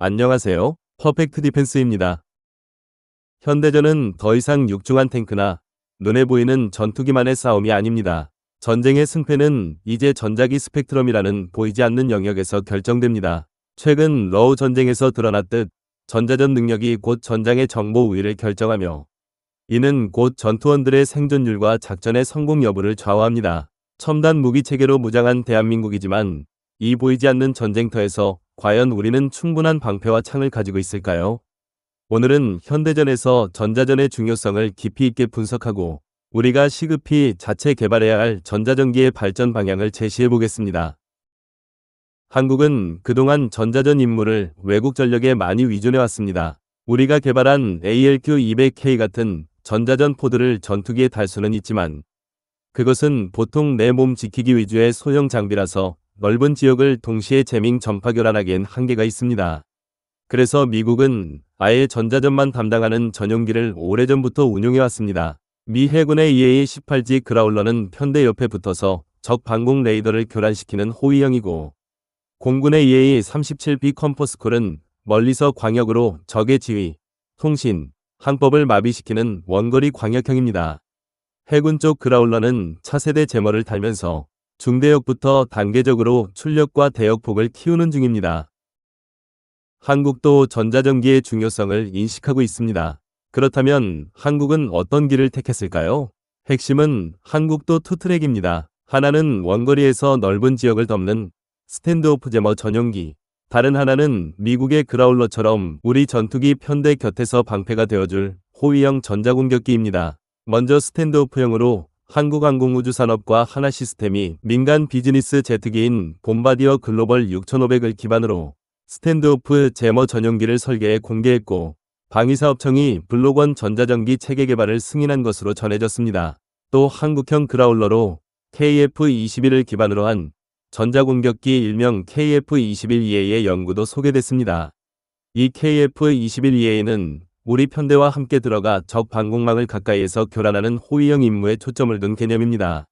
안녕하세요. 퍼펙트 디펜스입니다. 현대전은 더 이상 육중한 탱크나 눈에 보이는 전투기만의 싸움이 아닙니다. 전쟁의 승패는 이제 전자기 스펙트럼이라는 보이지 않는 영역에서 결정됩니다. 최근 러우 전쟁에서 드러났듯 전자전 능력이 곧 전장의 정보 우위를 결정하며 이는 곧 전투원들의 생존율과 작전의 성공 여부를 좌우합니다. 첨단 무기 체계로 무장한 대한민국이지만 이 보이지 않는 전쟁터에서 과연 우리는 충분한 방패와 창을 가지고 있을까요? 오늘은 현대전에서 전자전의 중요성을 깊이 있게 분석하고 우리가 시급히 자체 개발해야 할 전자전기의 발전 방향을 제시해 보겠습니다. 한국은 그동안 전자전 임무를 외국 전력에 많이 위존해 왔습니다. 우리가 개발한 ALQ200K 같은 전자전 포드를 전투기에 달 수는 있지만 그것은 보통 내 몸 지키기 위주의 소형 장비라서 넓은 지역을 동시에 재밍 전파 교란하기엔 한계가 있습니다. 그래서 미국은 아예 전자전만 담당하는 전용기를 오래전부터 운용해왔습니다. 미 해군의 EA-18G 그라울러는 편대 옆에 붙어서 적 방공 레이더를 교란시키는 호위형이고 공군의 EA-37B 컴포스콜은 멀리서 광역으로 적의 지휘, 통신, 항법을 마비시키는 원거리 광역형입니다. 해군 쪽 그라울러는 차세대 제머를 달면서 중대역부터 단계적으로 출력과 대역폭을 키우는 중입니다. 한국도 전자전기의 중요성을 인식하고 있습니다. 그렇다면 한국은 어떤 길을 택했을까요? 핵심은 한국도 투트랙입니다. 하나는 원거리에서 넓은 지역을 덮는 스탠드오프 제머 전용기, 다른 하나는 미국의 그라울러처럼 우리 전투기 편대 곁에서 방패가 되어줄 호위형 전자공격기입니다. 먼저 스탠드오프형으로 한국항공우주산업과 하나시스템이 민간 비즈니스 제트기인 봄바디어 글로벌 6500을 기반으로 스탠드오프 제머 전용기를 설계해 공개했고 방위사업청이 블록원 전자전기 체계 개발을 승인한 것으로 전해졌습니다. 또 한국형 그라울러로 KF-21을 기반으로 한 전자공격기 일명 KF-21EA의 연구도 소개됐습니다. 이 KF-21EA는 우리 편대와 함께 들어가 적 방공망을 가까이에서 교란하는 호위형 임무에 초점을 둔 개념입니다.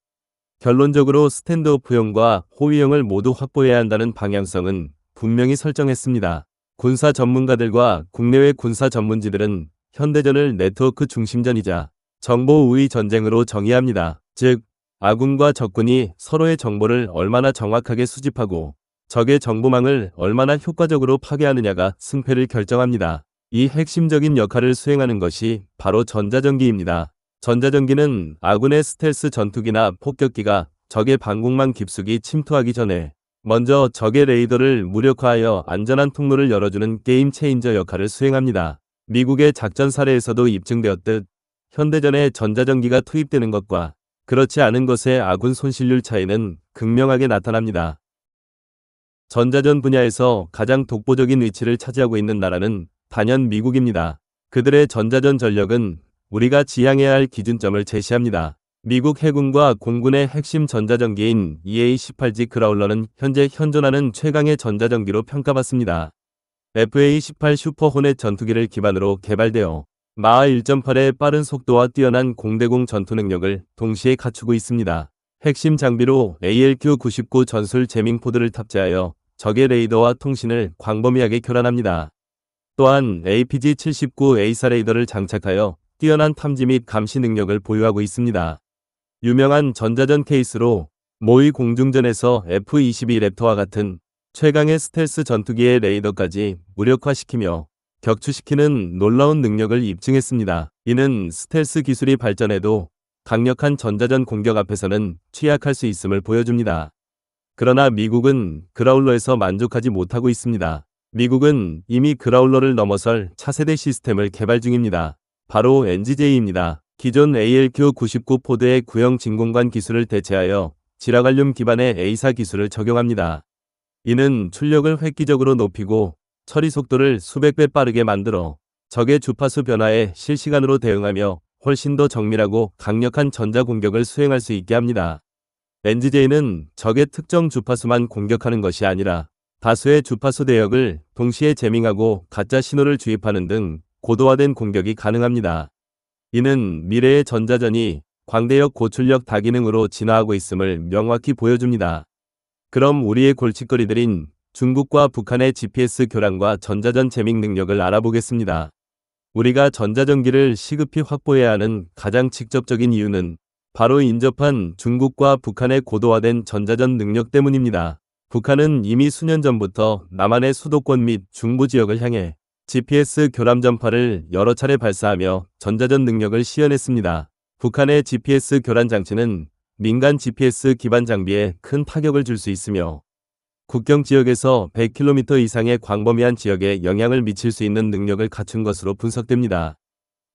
결론적으로 스탠드오프형과 호위형을 모두 확보해야 한다는 방향성은 분명히 설정했습니다. 군사 전문가들과 국내외 군사 전문지들은 현대전을 네트워크 중심전이자 정보 우위 전쟁으로 정의합니다. 즉, 아군과 적군이 서로의 정보를 얼마나 정확하게 수집하고 적의 정보망을 얼마나 효과적으로 파괴하느냐가 승패를 결정합니다. 이 핵심적인 역할을 수행하는 것이 바로 전자전기입니다. 전자전기는 아군의 스텔스 전투기나 폭격기가 적의 방공망 깊숙이 침투하기 전에 먼저 적의 레이더를 무력화하여 안전한 통로를 열어주는 게임 체인저 역할을 수행합니다. 미국의 작전 사례에서도 입증되었듯 현대전에 전자전기가 투입되는 것과 그렇지 않은 것의 아군 손실률 차이는 극명하게 나타납니다. 전자전 분야에서 가장 독보적인 위치를 차지하고 있는 나라는 단연 미국입니다. 그들의 전자전 전력은 우리가 지향해야 할 기준점을 제시합니다. 미국 해군과 공군의 핵심 전자전기인 EA-18G 그라울러는 현재 현존하는 최강의 전자전기로 평가받습니다. FA-18 슈퍼 호넷 전투기를 기반으로 개발되어 마하 1.8의 빠른 속도와 뛰어난 공대공 전투 능력을 동시에 갖추고 있습니다. 핵심 장비로 ALQ-99 전술 제밍 포드를 탑재하여 적의 레이더와 통신을 광범위하게 교란합니다. 또한 APG-79 A사 레이더를 장착하여 뛰어난 탐지 및 감시 능력을 보유하고 있습니다. 유명한 전자전 케이스로 모의 공중전에서 F-22 랩터와 같은 최강의 스텔스 전투기의 레이더까지 무력화시키며 격추시키는 놀라운 능력을 입증했습니다. 이는 스텔스 기술이 발전해도 강력한 전자전 공격 앞에서는 취약할 수 있음을 보여줍니다. 그러나 미국은 그라울러에서 만족하지 못하고 있습니다. 미국은 이미 그라울러를 넘어설 차세대 시스템을 개발 중입니다. 바로 NGJ입니다. 기존 ALQ-99 포드의 구형 진공관 기술을 대체하여 지라갈륨 기반의 A사 기술을 적용합니다. 이는 출력을 획기적으로 높이고 처리 속도를 수백 배 빠르게 만들어 적의 주파수 변화에 실시간으로 대응하며 훨씬 더 정밀하고 강력한 전자 공격을 수행할 수 있게 합니다. NGJ는 적의 특정 주파수만 공격하는 것이 아니라 다수의 주파수 대역을 동시에 제밍하고 가짜 신호를 주입하는 등 고도화된 공격이 가능합니다. 이는 미래의 전자전이 광대역 고출력 다기능으로 진화하고 있음을 명확히 보여줍니다. 그럼 우리의 골칫거리들인 중국과 북한의 GPS 교란과 전자전 재밍 능력을 알아보겠습니다. 우리가 전자전기를 시급히 확보해야 하는 가장 직접적인 이유는 바로 인접한 중국과 북한의 고도화된 전자전 능력 때문입니다. 북한은 이미 수년 전부터 남한의 수도권 및 중부 지역을 향해 GPS 교람 전파를 여러 차례 발사하며 전자전 능력을 시연했습니다. 북한의 GPS 교란 장치는 민간 GPS 기반 장비에 큰 타격을 줄 수 있으며 국경 지역에서 100km 이상의 광범위한 지역에 영향을 미칠 수 있는 능력을 갖춘 것으로 분석됩니다.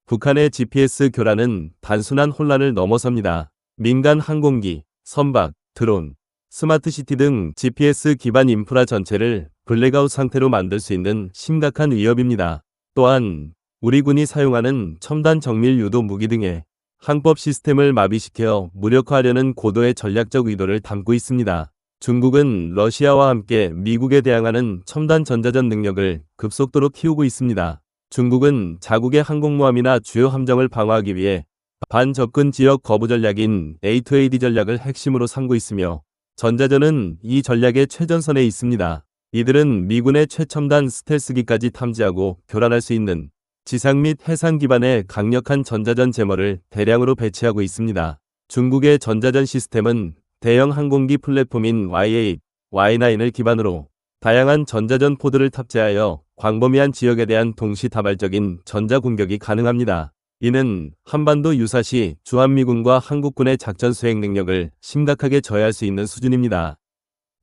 북한의 GPS 교란은 단순한 혼란을 넘어섭니다. 민간 항공기, 선박, 드론, 스마트시티 등 GPS 기반 인프라 전체를 블랙아웃 상태로 만들 수 있는 심각한 위협입니다. 또한 우리 군이 사용하는 첨단 정밀 유도 무기 등의 항법 시스템을 마비시켜 무력화하려는 고도의 전략적 의도를 담고 있습니다. 중국은 러시아와 함께 미국에 대항하는 첨단 전자전 능력을 급속도로 키우고 있습니다. 중국은 자국의 항공모함이나 주요 함정을 방어하기 위해 반접근 지역 거부 전략인 A2AD 전략을 핵심으로 삼고 있으며 전자전은 이 전략의 최전선에 있습니다. 이들은 미군의 최첨단 스텔스기까지 탐지하고 교란할 수 있는 지상 및 해상 기반의 강력한 전자전 제머를 대량으로 배치하고 있습니다. 중국의 전자전 시스템은 대형 항공기 플랫폼인 Y8, Y9을 기반으로 다양한 전자전 포드를 탑재하여 광범위한 지역에 대한 동시다발적인 전자공격이 가능합니다. 이는 한반도 유사시 주한미군과 한국군의 작전 수행 능력을 심각하게 저해할 수 있는 수준입니다.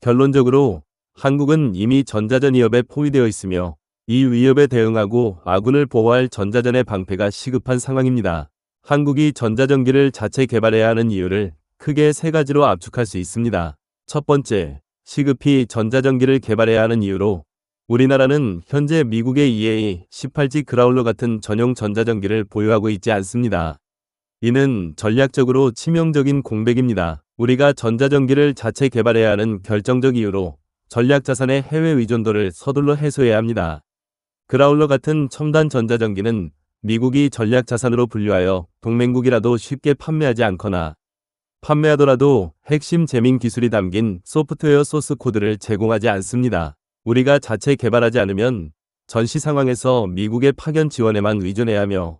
결론적으로 한국은 이미 전자전 위협에 포위되어 있으며 이 위협에 대응하고 아군을 보호할 전자전의 방패가 시급한 상황입니다. 한국이 전자전기를 자체 개발해야 하는 이유를 크게 세 가지로 압축할 수 있습니다. 첫 번째, 시급히 전자전기를 개발해야 하는 이유로 우리나라는 현재 미국의 EA-18G 그라울러 같은 전용 전자전기를 보유하고 있지 않습니다. 이는 전략적으로 치명적인 공백입니다. 우리가 전자전기를 자체 개발해야 하는 결정적 이유로 전략 자산의 해외 의존도를 서둘러 해소해야 합니다. 그라울러 같은 첨단 전자전기는 미국이 전략 자산으로 분류하여 동맹국이라도 쉽게 판매하지 않거나 판매하더라도 핵심 재밍 기술이 담긴 소프트웨어 소스 코드를 제공하지 않습니다. 우리가 자체 개발하지 않으면 전시 상황에서 미국의 파견 지원에만 의존해야 하며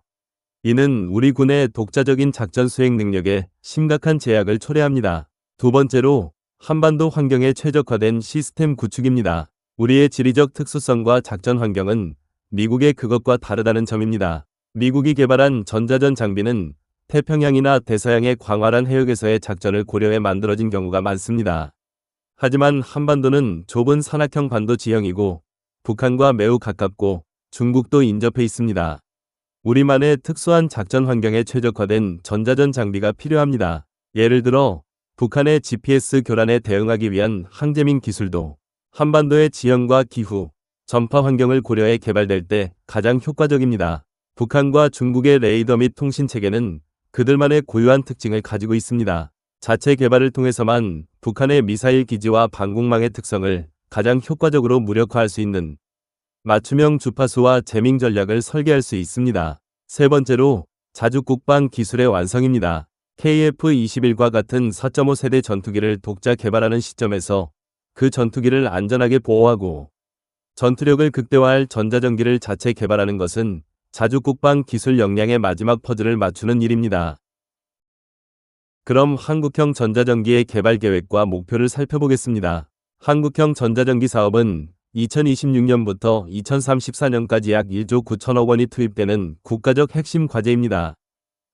이는 우리 군의 독자적인 작전 수행 능력에 심각한 제약을 초래합니다. 두 번째로 한반도 환경에 최적화된 시스템 구축입니다. 우리의 지리적 특수성과 작전 환경은 미국의 그것과 다르다는 점입니다. 미국이 개발한 전자전 장비는 태평양이나 대서양의 광활한 해역에서의 작전을 고려해 만들어진 경우가 많습니다. 하지만 한반도는 좁은 산악형 반도 지형이고 북한과 매우 가깝고 중국도 인접해 있습니다. 우리만의 특수한 작전 환경에 최적화된 전자전 장비가 필요합니다. 예를 들어 북한의 GPS 교란에 대응하기 위한 항재밍 기술도 한반도의 지형과 기후, 전파 환경을 고려해 개발될 때 가장 효과적입니다. 북한과 중국의 레이더 및 통신 체계는 그들만의 고유한 특징을 가지고 있습니다. 자체 개발을 통해서만 북한의 미사일 기지와 방공망의 특성을 가장 효과적으로 무력화할 수 있는 맞춤형 주파수와 재밍 전략을 설계할 수 있습니다. 세 번째로 자주국방 기술의 완성입니다. KF-21과 같은 4.5 세대 전투기를 독자 개발하는 시점에서 그 전투기를 안전하게 보호하고 전투력을 극대화할 전자전기를 자체 개발하는 것은 자주국방 기술 역량의 마지막 퍼즐을 맞추는 일입니다. 그럼 한국형 전자전기의 개발 계획과 목표를 살펴보겠습니다. 한국형 전자전기 사업은 2026년부터 2034년까지 약 1조 9천억 원이 투입되는 국가적 핵심 과제입니다.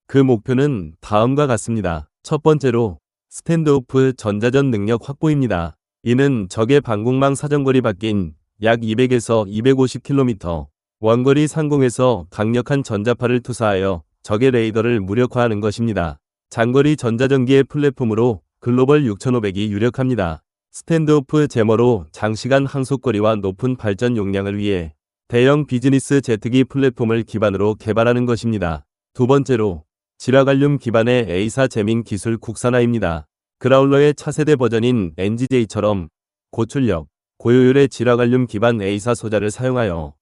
그 목표는 다음과 같습니다. 첫 번째로 스탠드오프 전자전 능력 확보입니다. 이는 적의 방공망 사정거리 밖인 약 200에서 250km, 원거리 상공에서 강력한 전자파를 투사하여 적의 레이더를 무력화하는 것입니다. 장거리 전자전기의 플랫폼으로 글로벌 6500이 유력합니다. 스탠드오프 제머로 장시간 항속거리와 높은 발전 용량을 위해 대형 비즈니스 제트기 플랫폼을 기반으로 개발하는 것입니다. 두 번째로 지라갈륨 기반의 A사 재밍 기술 국산화입니다. 그라울러의 차세대 버전인 NGJ처럼 고출력, 고효율의 지라갈륨 기반 A사 소자를 사용하여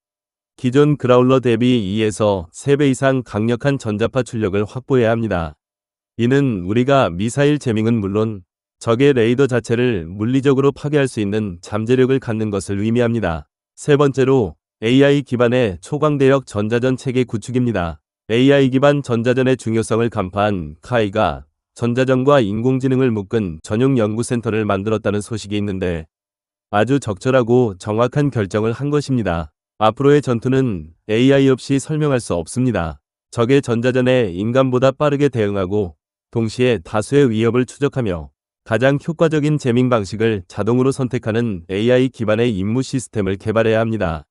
기존 그라울러 대비 2에서 3배 이상 강력한 전자파 출력을 확보해야 합니다. 이는 우리가 미사일 재밍은 물론 적의 레이더 자체를 물리적으로 파괴할 수 있는 잠재력을 갖는 것을 의미합니다. 세 번째로 AI 기반의 초광대역 전자전 체계 구축입니다. AI 기반 전자전의 중요성을 간파한 카이가 전자전과 인공지능을 묶은 전용 연구센터를 만들었다는 소식이 있는데 아주 적절하고 정확한 결정을 한 것입니다. 앞으로의 전투는 AI 없이 설명할 수 없습니다. 적의 전자전에 인간보다 빠르게 대응하고 동시에 다수의 위협을 추적하며 가장 효과적인 제밍 방식을 자동으로 선택하는 AI 기반의 임무 시스템을 개발해야 합니다.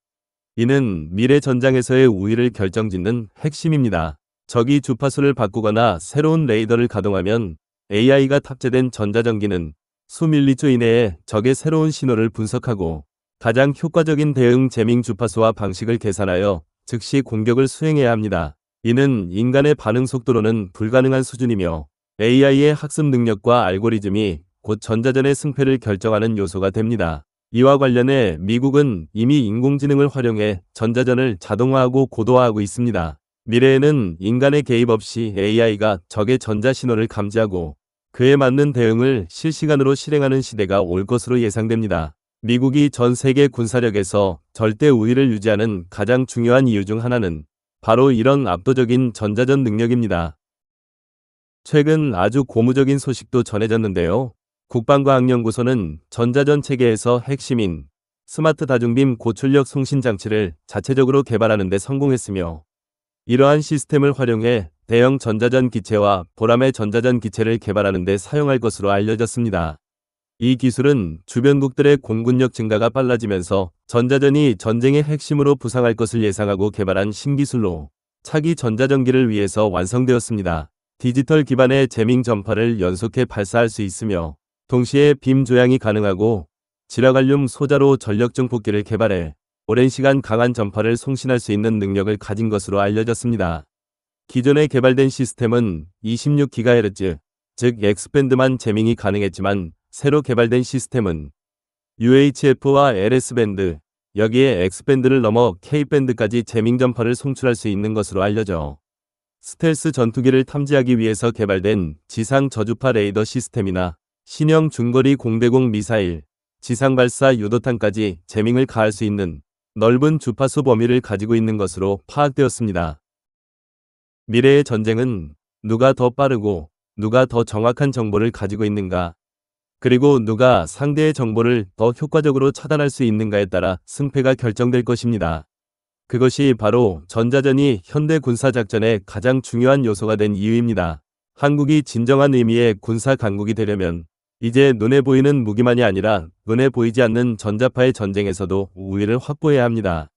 이는 미래 전장에서의 우위를 결정짓는 핵심입니다. 적이 주파수를 바꾸거나 새로운 레이더를 가동하면 AI가 탑재된 전자전기는 수밀리초 이내에 적의 새로운 신호를 분석하고 가장 효과적인 대응 제밍 주파수와 방식을 계산하여 즉시 공격을 수행해야 합니다. 이는 인간의 반응 속도로는 불가능한 수준이며 AI의 학습 능력과 알고리즘이 곧 전자전의 승패를 결정하는 요소가 됩니다. 이와 관련해 미국은 이미 인공지능을 활용해 전자전을 자동화하고 고도화하고 있습니다. 미래에는 인간의 개입 없이 AI가 적의 전자신호를 감지하고 그에 맞는 대응을 실시간으로 실행하는 시대가 올 것으로 예상됩니다. 미국이 전 세계 군사력에서 절대 우위를 유지하는 가장 중요한 이유 중 하나는 바로 이런 압도적인 전자전 능력입니다. 최근 아주 고무적인 소식도 전해졌는데요. 국방과학연구소는 전자전 체계에서 핵심인 스마트 다중빔 고출력 송신 장치를 자체적으로 개발하는 데 성공했으며 이러한 시스템을 활용해 대형 전자전 기체와 보람의 전자전 기체를 개발하는 데 사용할 것으로 알려졌습니다. 이 기술은 주변국들의 공군력 증가가 빨라지면서 전자전이 전쟁의 핵심으로 부상할 것을 예상하고 개발한 신기술로 차기 전자전기를 위해서 완성되었습니다. 디지털 기반의 제밍 전파를 연속해 발사할 수 있으며 동시에 빔 조향이 가능하고 지라갈륨 소자로 전력 증폭기를 개발해 오랜 시간 강한 전파를 송신할 수 있는 능력을 가진 것으로 알려졌습니다. 기존에 개발된 시스템은 26GHz, 즉 X밴드만 제밍이 가능했지만 새로 개발된 시스템은 UHF와 LS밴드, 여기에 X밴드를 넘어 K밴드까지 제밍 전파를 송출할 수 있는 것으로 알려져 스텔스 전투기를 탐지하기 위해서 개발된 지상 저주파 레이더 시스템이나 신형 중거리 공대공 미사일, 지상 발사 유도탄까지 제밍을 가할 수 있는 넓은 주파수 범위를 가지고 있는 것으로 파악되었습니다. 미래의 전쟁은 누가 더 빠르고 누가 더 정확한 정보를 가지고 있는가, 그리고 누가 상대의 정보를 더 효과적으로 차단할 수 있는가에 따라 승패가 결정될 것입니다. 그것이 바로 전자전이 현대 군사작전의 가장 중요한 요소가 된 이유입니다. 한국이 진정한 의미의 군사 강국이 되려면 이제 눈에 보이는 무기만이 아니라 눈에 보이지 않는 전자파의 전쟁에서도 우위를 확보해야 합니다.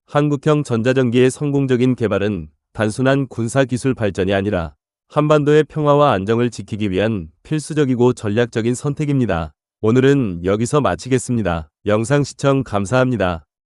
한국형 전자전기의 성공적인 개발은 단순한 군사기술 발전이 아니라 한반도의 평화와 안정을 지키기 위한 필수적이고 전략적인 선택입니다. 오늘은 여기서 마치겠습니다. 영상 시청 감사합니다.